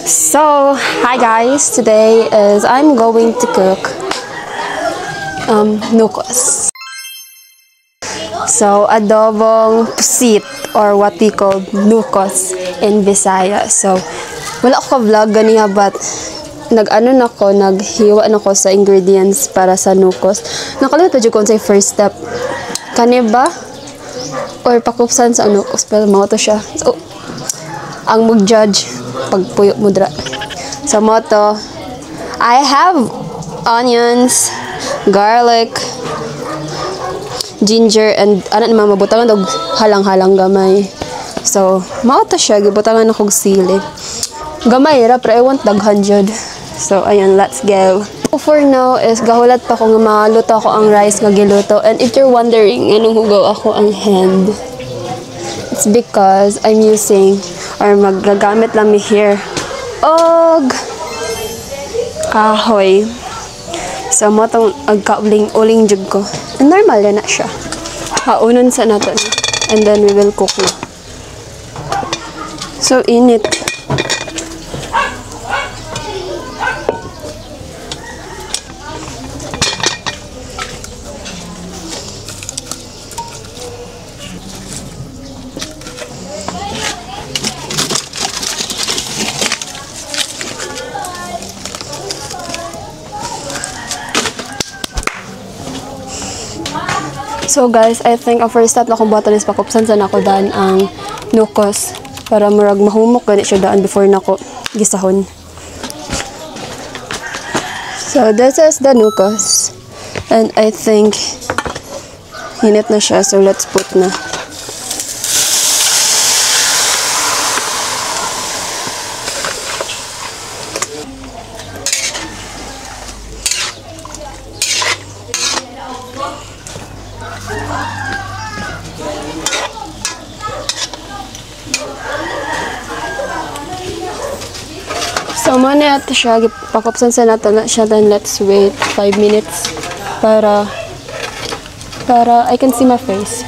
So, hi guys. Today is I'm going to cook nukos. So, adobong pusit or what we call nukos in Visayas. So, wala ako vlog ganiya but naghiwa na ko sa ingredients para sa nukos. Nakalimutan jud ko sa first step. Kani ba? Or pakupsan sa nukos pero mao to siya. So, ang mag-judge pagpuyo mudra. So, moto, I have onions, garlic, ginger, and naman mabutangan og halang-halang gamay. So, mao to siya, gibutangan akong sili. Gamay ra pero I want daghan jud. So, ayun, let's go. For now is gahulat pa ko nga maluto ako ang rice nga giluto. And if you're wondering anong hugaw ako ang hand, it's because I'm using or magagamit lang mi here og kahoy. So, mo itong agka-uling jug ko. And normal na siya. Haunon sa nato na. And then, we will cook na. So, init. So guys, I think ang first step na kong buhatan is pakupsan sa nako daan ang nukos para murag mahumok ganit siya daan before nako gisahon. So this is the nukos and I think hinit na siya, so let's put na. So, muna ito siya, pakupsan sa nato na siya, then let's wait 5 minutes para I can see my face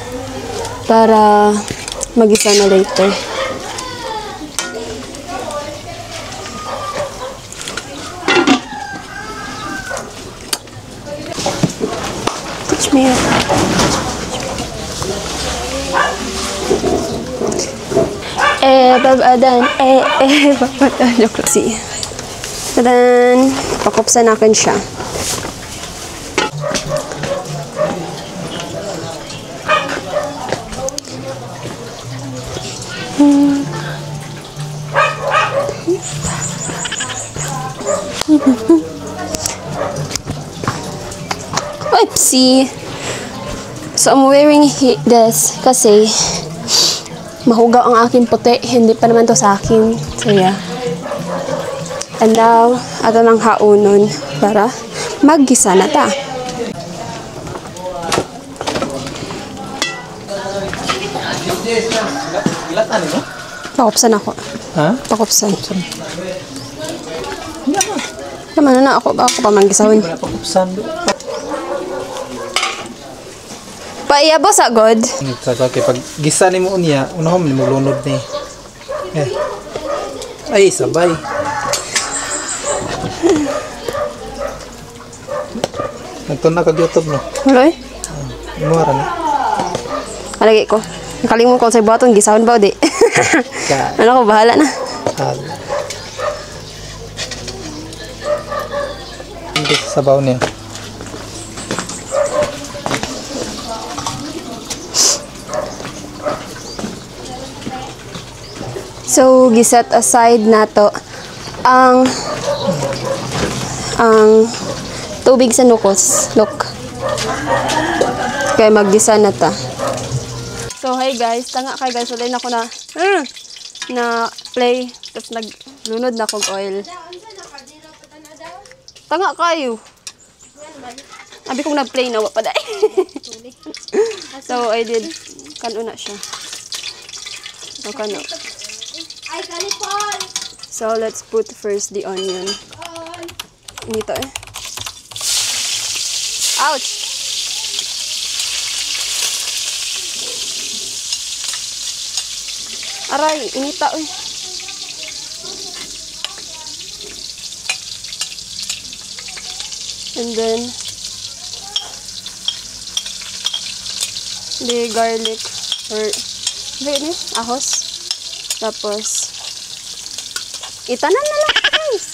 para magisa na later. Touch me up. Babadan yung klase. And then, pakupsan natin siya. Oopsie! So, I'm wearing this kasi mahugaw ang aking puti, hindi pa naman to sa akin. So, yeah. And now, ato ng haunon para maggisa na ta. Pakupsan ako. Ha? Pakupsan. Naman na ako pa maggisawin. Paiyabo sa god. Okay, pag gisa ni mo unya, unahom ni mo lunod ni. Ay, sabay. Nagtuna kag YouTube no. Wala eh. Imuara na. Alagi ko. Nakalimut ko sa buhaton gisahon ba di. Ano ko bahala na. Hindi sabaw niya. So, giset aside nato ang tubig sa nukos. Look. Kaya maggisa na ta. So, hey guys. Tanga kay guys. Wala na ako na play. Tapos naglunod na kong oil. Tanga kayo. Abi kong nag-play na wapa dai. So, I did kanuna siya. So, kano. So, let's put first the onion. Nito eh. Ouch! Aray, inita eh. And then, the garlic or ahos. Tapos, itanan na lang guys.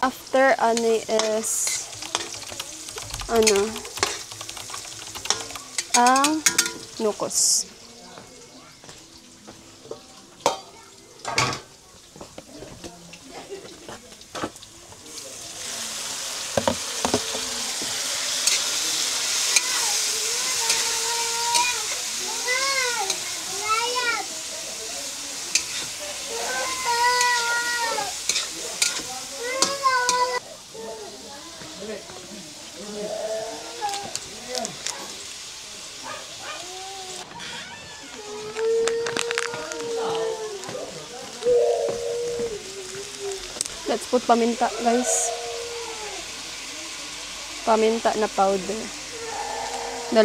After ano is ang nukos. Let's put paminta, guys. Paminta na powder. 2.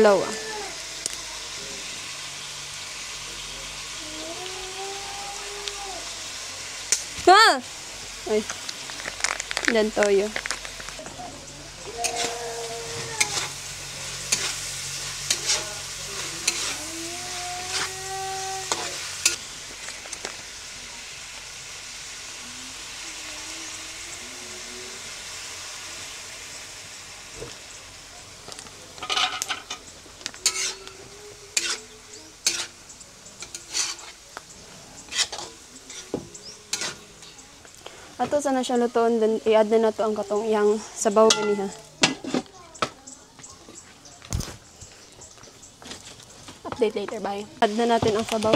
Ah! Ay. Then toyo. Ato sana siya lutoon, then i-add na nato ang katong iyang sabaw ganiha. Update later, bye. Add na natin ang sabaw.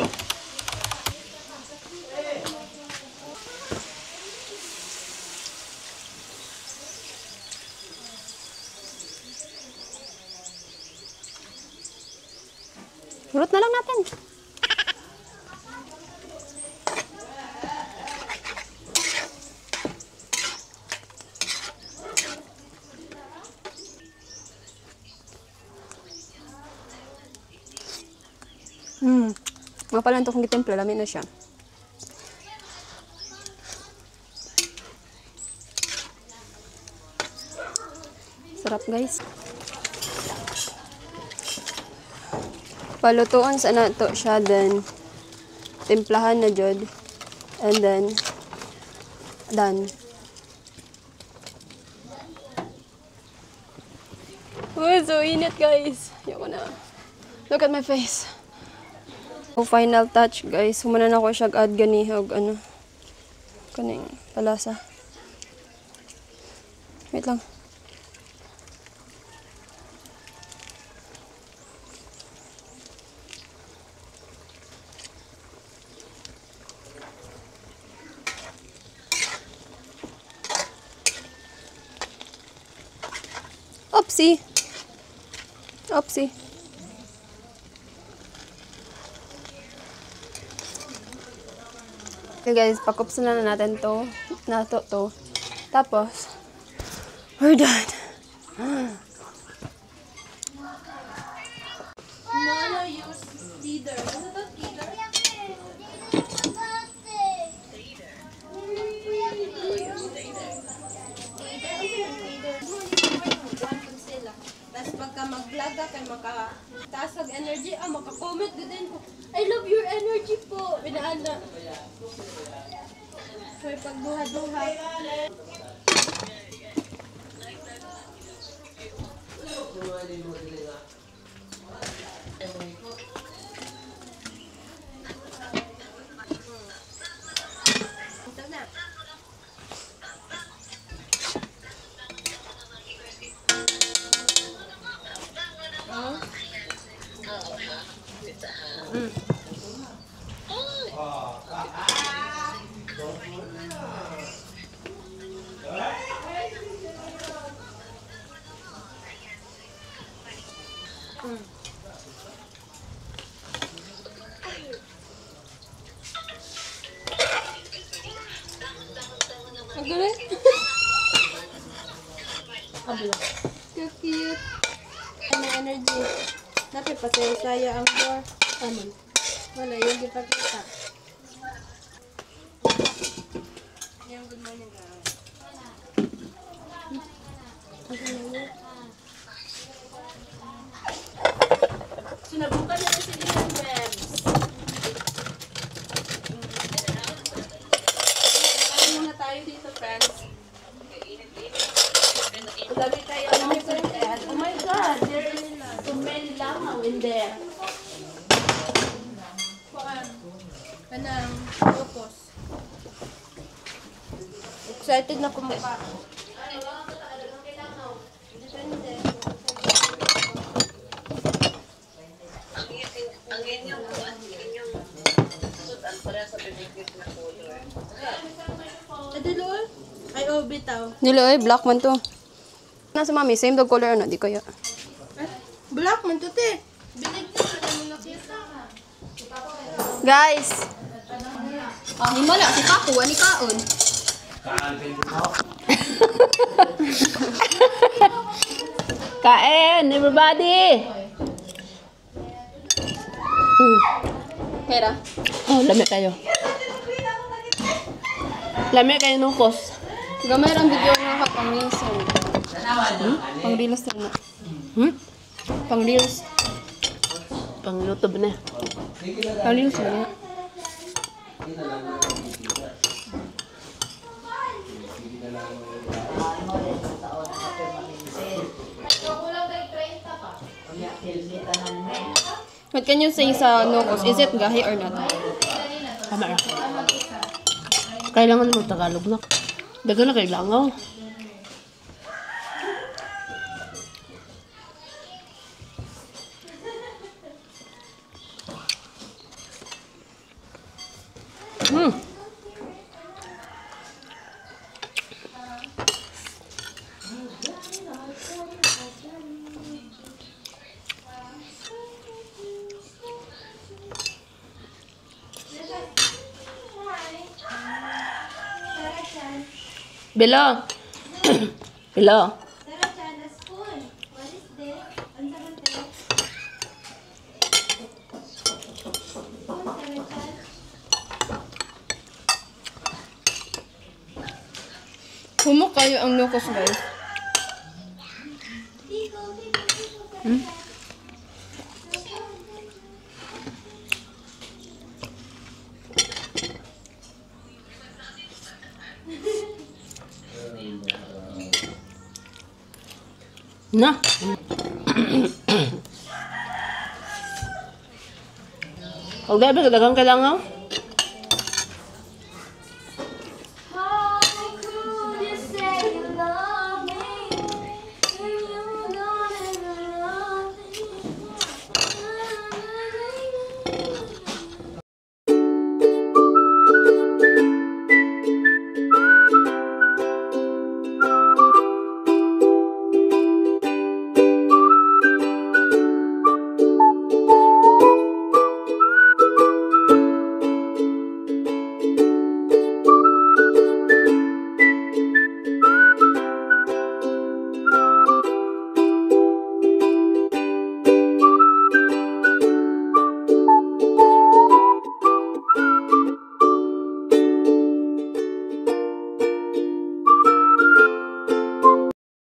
Hurot na lang natin. Mga pala ito kung gitimpla, lamin na siya. Sarap guys. Palutuan sa nato siya, then timplahan na jud, and then done. Oh, so init guys. Ayoko na. Look at my face. Oh, final touch guys. Humana na ko siya add gani og kaning palasa. Wait lang. Oopsie. Oopsie. Okay guys, pakupsan na natin to. Tapos, we're done. Mano use cedar. Ano to cedar? Tapos pagka mag-vlog ka, maka-taas ang energy, maka-comment din ko. I love your energy po. Pinaana. May pagduha-duha. Ang galing. Cute. Ano energy? Dati pa saya ang door. Ano? Wala yung ipakita. Yung good morning guys. Sinabukan na si Dian Webs. Ano muna tayo dito, friends? Sabi tayo, oh my God, there is too many langaw in there. Kanang focus. Excited na kumaka. Adilol? Ay, oh, bitaw. Dili oy, black man to. Nasa mami, same dog color na di kaya. Black man to, te. Binig ko na mo nakita. Guys. Ni mala si Paku ani kaon. Kain, everybody! Pera. Oh, lami kayo. Lami kayo ng kos. Gamay ang video nga ka pang reels. Pang reels na. Pang reels. Pang YouTube na. Pang reels na. What can you say sa Nocos? Is it gahi or not? Tama na. Kailangan mo Tagalog na. Daga na kailangan. Bilo. Bilo. Humok kayo ang Nocos, guys. Na. Okay, ba dagang kailangan?